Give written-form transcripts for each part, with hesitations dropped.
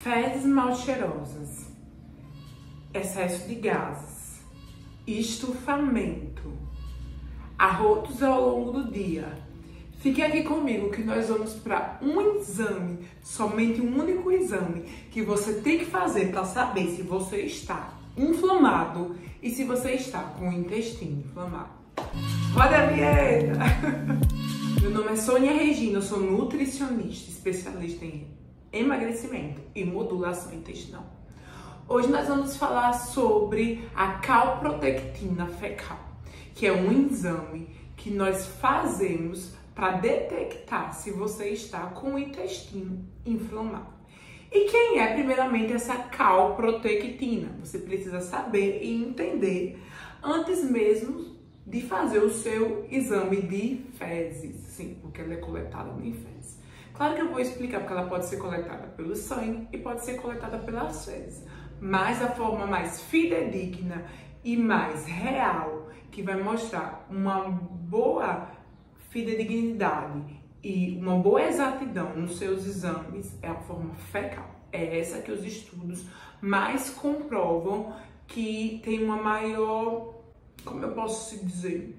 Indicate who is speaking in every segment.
Speaker 1: Fezes mal cheirosas, excesso de gases, estufamento, arrotos ao longo do dia. Fique aqui comigo que nós vamos para um exame, somente um único exame, que você tem que fazer para saber se você está inflamado e se você está com o intestino inflamado. Roda a vinheta! Meu nome é Sônia Regina, eu sou nutricionista, especialista em emagrecimento e modulação intestinal. Hoje nós vamos falar sobre a calprotectina fecal, que é um exame que nós fazemos para detectar se você está com o intestino inflamado. E quem é primeiramente essa calprotectina? Você precisa saber e entender antes mesmo de fazer o seu exame de fezes, sim, porque ela é coletada em fezes. Claro que eu vou explicar porque ela pode ser coletada pelo sangue e pode ser coletada pelas fezes, mas a forma mais fidedigna e mais real, que vai mostrar uma boa fidedignidade e uma boa exatidão nos seus exames, é a forma fecal. É essa que os estudos mais comprovam que tem uma maior, como eu posso dizer,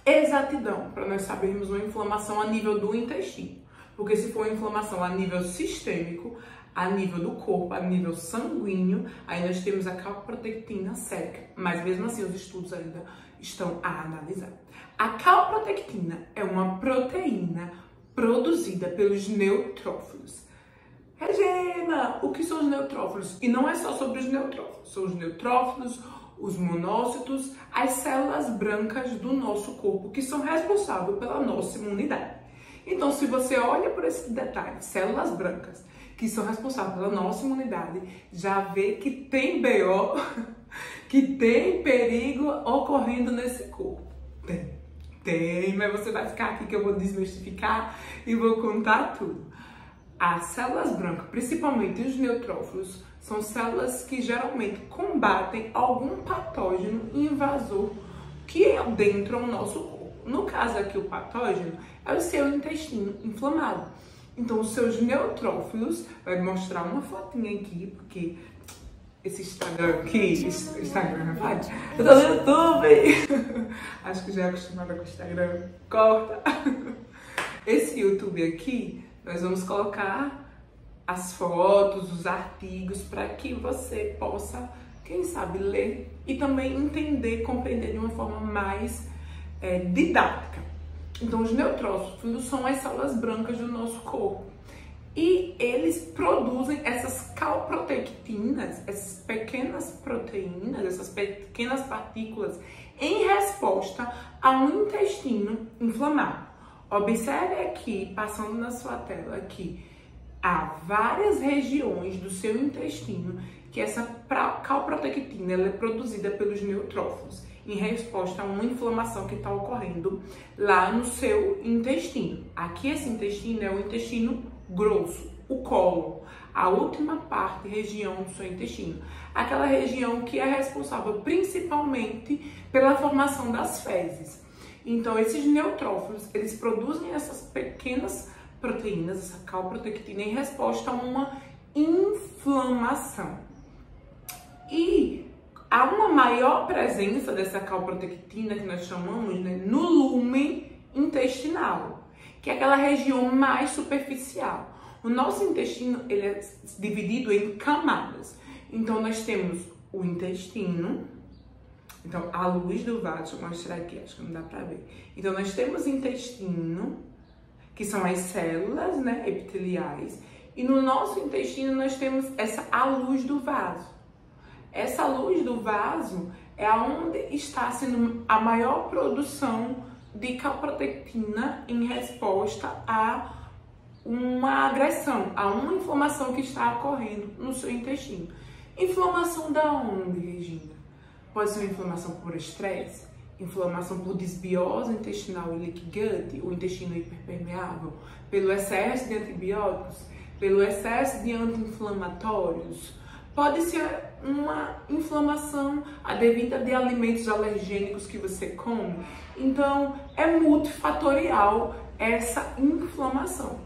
Speaker 1: exatidão para nós sabermos uma inflamação a nível do intestino. Porque se for inflamação a nível sistêmico, a nível do corpo, a nível sanguíneo, aí nós temos a calprotectina sérica. Mas mesmo assim os estudos ainda estão a analisar. A calprotectina é uma proteína produzida pelos neutrófilos. Regina, o que são os neutrófilos? E não é só sobre os neutrófilos, são os neutrófilos, os monócitos, as células brancas do nosso corpo, que são responsáveis pela nossa imunidade. Então, se você olha por esse detalhe, células brancas, que são responsáveis pela nossa imunidade, já vê que tem BO, que tem perigo ocorrendo nesse corpo. Tem, mas você vai ficar aqui que eu vou desmistificar e vou contar tudo. As células brancas, principalmente os neutrófilos, são células que geralmente combatem algum patógeno invasor que adentra o nosso corpo. No caso aqui, o patógeno é o seu intestino inflamado. Então, os seus neutrófilos, vai mostrar uma fotinha aqui, porque esse Instagram aqui, Instagram, vai, eu tô no YouTube, acho que já é acostumada com o Instagram, corta. Esse YouTube aqui, nós vamos colocar as fotos, os artigos, para que você possa, quem sabe, ler e também entender, compreender de uma forma mais didática. Então, os neutrófilos são as células brancas do nosso corpo e eles produzem essas calprotectinas, essas pequenas proteínas, essas pequenas partículas em resposta a um intestino inflamado. Observe aqui, passando na sua tela aqui, há várias regiões do seu intestino que essa calprotectina ela é produzida pelos neutrófilos em resposta a uma inflamação que está ocorrendo lá no seu intestino. Aqui esse intestino é o intestino grosso, o cólon, a última parte, região do seu intestino. Aquela região que é responsável principalmente pela formação das fezes. Então esses neutrófilos, eles produzem essas pequenas proteínas, essa calprotectina, em resposta a uma inflamação. E há uma maior presença dessa calprotectina, que nós chamamos, né, no lúmen intestinal, que é aquela região mais superficial. O nosso intestino ele é dividido em camadas. Então, nós temos o intestino. Então, a luz do vaso, deixa eu mostrar aqui, acho que não dá pra ver. Então, nós temos o intestino, que são as células, né, epiteliais. E no nosso intestino, nós temos a luz do vaso. Essa luz do vaso é onde está sendo a maior produção de calprotectina em resposta a uma agressão, a uma inflamação que está ocorrendo no seu intestino. Inflamação da onde, Regina? Pode ser uma inflamação por estresse, inflamação por desbiose intestinal e leaky gut, o intestino hiperpermeável, pelo excesso de antibióticos, pelo excesso de anti-inflamatórios. Pode ser uma inflamação advida de alimentos alergênicos que você come. Então, é multifatorial essa inflamação.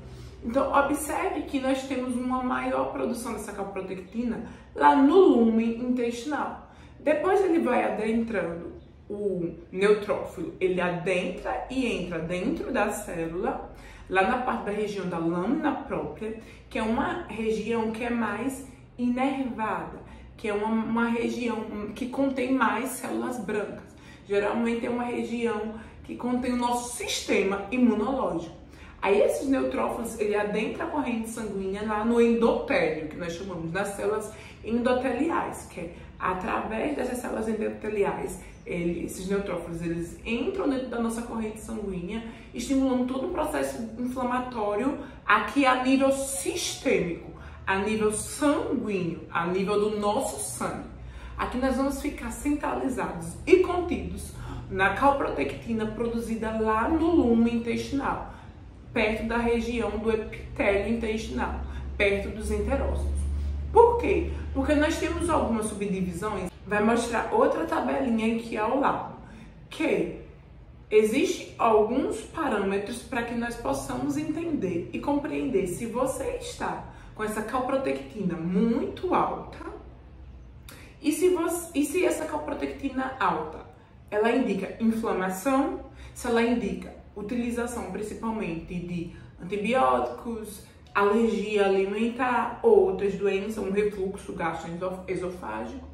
Speaker 1: Então, observe que nós temos uma maior produção dessa calprotectina lá no lumen intestinal. Depois ele vai adentrando o neutrófilo, ele adentra e entra dentro da célula, lá na parte da região da lâmina própria, que é uma região que é mais inervada, que é uma região que contém mais células brancas. Geralmente é uma região que contém o nosso sistema imunológico. Aí esses neutrófilos, ele adentra a corrente sanguínea lá no endotélio, que nós chamamos das células endoteliais, que é através dessas células endoteliais, esses neutrófilos, eles entram dentro da nossa corrente sanguínea, estimulando todo um processo inflamatório aqui a nível sistêmico, a nível sanguíneo, a nível do nosso sangue. Aqui nós vamos ficar centralizados e contidos na calprotectina produzida lá no lumen intestinal, perto da região do epitélio intestinal, perto dos enterócitos. Por quê? Porque nós temos algumas subdivisões, vai mostrar outra tabelinha aqui ao lado, que existem alguns parâmetros para que nós possamos entender e compreender se você está com essa calprotectina muito alta e se essa calprotectina alta, ela indica inflamação, se ela indica utilização principalmente de antibióticos, alergia alimentar, outras doenças, um refluxo gastroesofágico,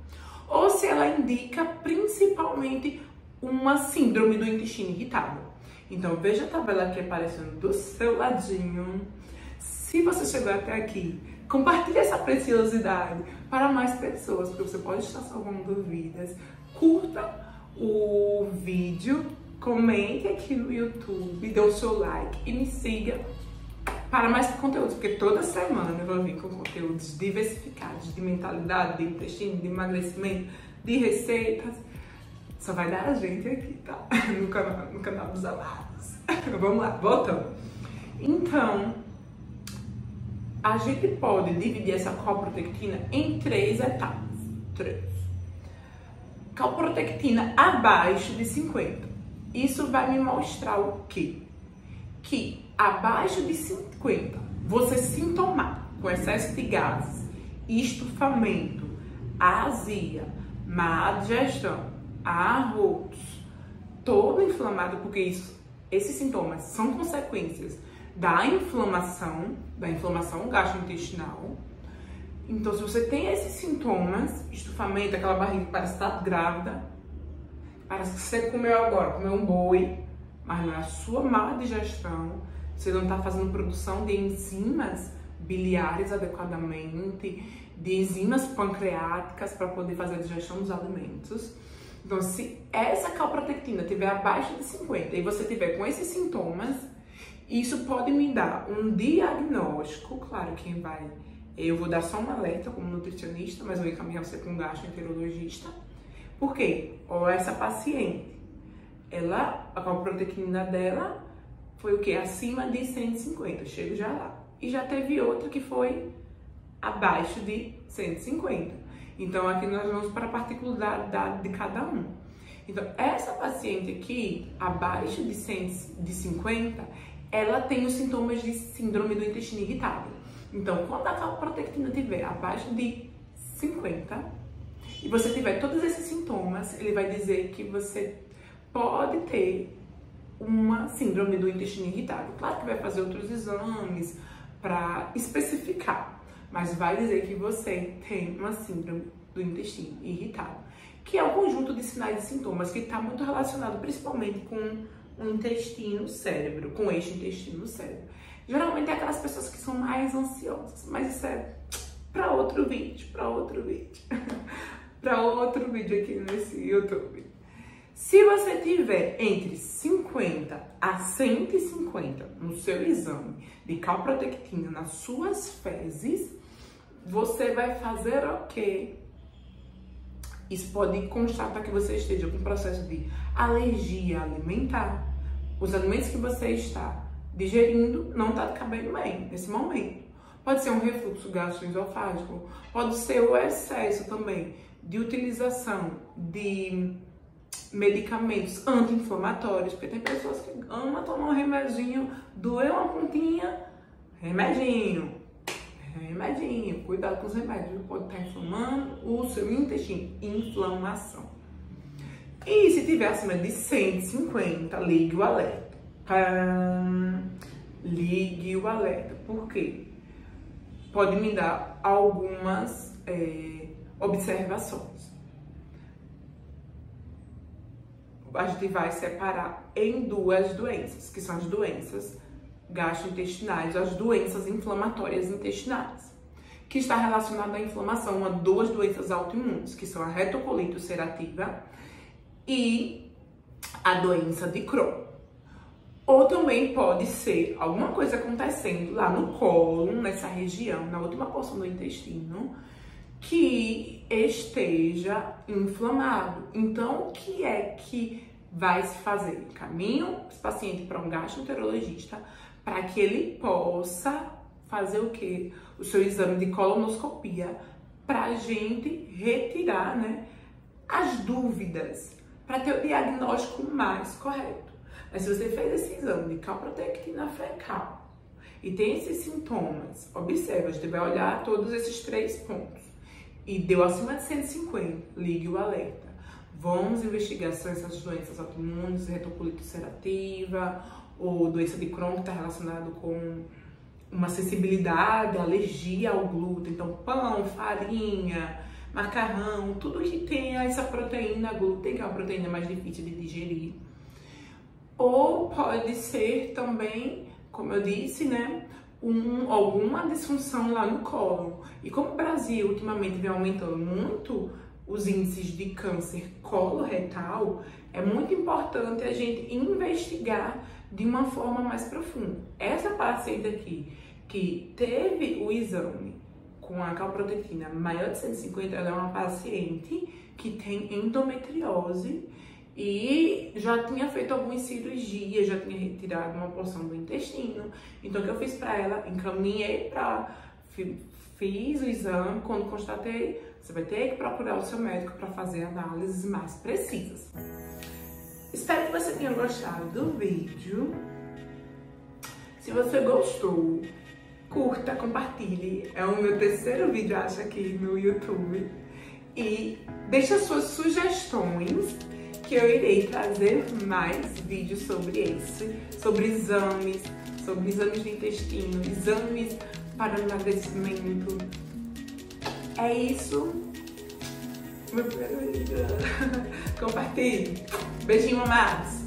Speaker 1: ou se ela indica principalmente uma síndrome do intestino irritável. Então veja a tabela aqui aparecendo do seu ladinho. Se você chegou até aqui, compartilhe essa preciosidade para mais pessoas, porque você pode estar salvando vidas. Curta o vídeo, comente aqui no YouTube, dê o seu like e me siga para mais conteúdos, porque toda semana eu vou vir com conteúdos diversificados de mentalidade, de intestino, de emagrecimento, de receitas. Só vai dar a gente aqui, tá? No canal dos amados. Vamos lá, voltando. Então, a gente pode dividir essa calprotectina em 3 etapas. 3. Calprotectina abaixo de 50. Isso vai me mostrar o quê? Que abaixo de 50, você sintomar com excesso de gases, estufamento, azia, má digestão, arrotos, todo inflamado, porque esses sintomas são consequências da inflamação gastrointestinal. Então, se você tem esses sintomas, estufamento, aquela barriga que parece estar grávida, parece que você comeu um boi, mas na sua má digestão, você não está fazendo produção de enzimas biliares adequadamente, de enzimas pancreáticas para poder fazer a digestão dos alimentos. Então, se essa calprotectina estiver abaixo de 50 e você tiver com esses sintomas, isso pode me dar um diagnóstico, claro que eu vou dar só um alerta como nutricionista, mas eu vou encaminhar você com um gastroenterologista. Por quê? Ou essa paciente, a calprotectina dela foi o quê? Acima de 150, chego já lá. E já teve outra que foi abaixo de 150. Então, aqui nós vamos para a particularidade de cada um. Então, essa paciente aqui, abaixo de 50, ela tem os sintomas de síndrome do intestino irritável. Então, quando a calprotectina estiver abaixo de 50 e você tiver todos esses sintomas, ele vai dizer que você pode ter uma síndrome do intestino irritável. Claro que vai fazer outros exames para especificar, mas vai dizer que você tem uma síndrome do intestino irritável, que é um conjunto de sinais e sintomas que está muito relacionado principalmente com o intestino-cérebro, com o eixo intestino-cérebro. Geralmente é aquelas pessoas que são mais ansiosas, mas isso é para outro vídeo, para outro vídeo aqui nesse YouTube. Se você tiver entre 50 a 150 no seu exame de calprotectina nas suas fezes, você vai fazer o quê? Isso pode constatar que você esteja com processo de alergia alimentar. Os alimentos que você está digerindo não está cabendo bem nesse momento. Pode ser um refluxo gastroesofágico, pode ser o excesso também de utilização de medicamentos anti-inflamatórios, porque tem pessoas que amam tomar um remedinho, doeu uma pontinha, remedinho. Cuidado com os remédios, pode estar inflamando o seu intestino, inflamação. E se tiver acima de 150, ligue o alerta. Ligue o alerta, por quê? Pode me dar algumas observações. A gente vai separar em duas doenças, que são as doenças gastrointestinais, as doenças inflamatórias intestinais, que está relacionada à inflamação a duas doenças autoimunes, que são a retocolite ulcerativa e a doença de Crohn. Ou também pode ser alguma coisa acontecendo lá no cólon, nessa região, na última porção do intestino, que esteja inflamado. Então, o que é que vai se fazer? Caminho esse paciente para um gastroenterologista para que ele possa fazer o quê? O seu exame de colonoscopia para a gente retirar, né, as dúvidas, para ter o diagnóstico mais correto. Mas se você fez esse exame de calprotectina fecal e tem esses sintomas, observa, a gente vai olhar todos esses 3 pontos e deu acima de 150, ligue o alerta. Vamos investigar se são essas doenças autoimunes, retocolite ulcerativa ou doença de Crohn, que está relacionado com uma sensibilidade, alergia ao glúten. Então, pão, farinha, macarrão, tudo que tenha essa proteína glúten, que é uma proteína mais difícil de digerir. Ou pode ser também, como eu disse, né, alguma disfunção lá no cólon. E como o Brasil ultimamente vem aumentando muito os índices de câncer coloretal, é muito importante a gente investigar de uma forma mais profunda. Essa paciente aqui, que teve o exame com a calprotectina maior de 150, ela é uma paciente que tem endometriose e já tinha feito algumas cirurgias, já tinha retirado uma porção do intestino. Então, o que eu fiz para ela? Encaminhei fiz o exame. Quando constatei, você vai ter que procurar o seu médico para fazer análises mais precisas. Espero que você tenha gostado do vídeo. Se você gostou, curta, compartilhe. É o meu 3º vídeo, acho, aqui no YouTube. E deixa suas sugestões, que eu irei trazer mais vídeos sobre exames de intestino, exames para emagrecimento. É isso. Meu primeiro vídeo. Compartilhe. Beijinho, amados.